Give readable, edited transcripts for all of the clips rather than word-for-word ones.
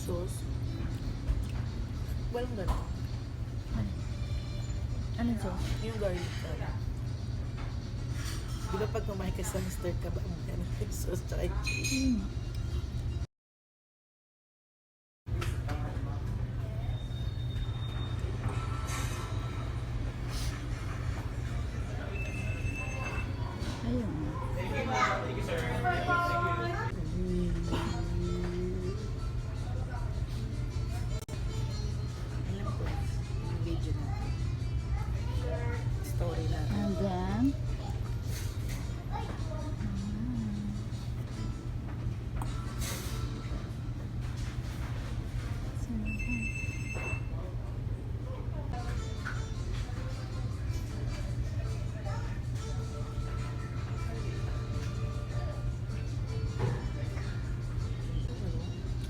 Sauce. Walang gano'n. Anong sauce? Yung garlic ka. Di ba pag kumain ka sa Mr. Kebab, gano'n yung sauce tsaka yung cheese. Ayun. Alam ko, yung video natin. Story natin. And then,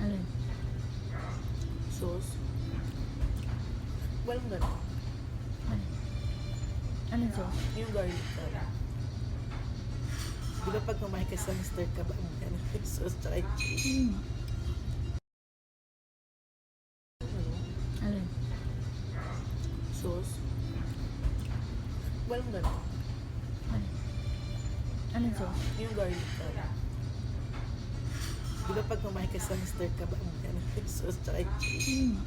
alin? Sauce. Walang gano'n. Anong sauce? Yung garlic ka. Di ba pag kumain ka sa Mr. Kebab, gano'n yung sauce tsaka yung cheese. Alin? Sauce. Walang gano'n. Anong sauce? Yung garlic ka. Di ba pag kumain ka sa Mr. Kebab, gano'n yung sauce tsaka yung cheese.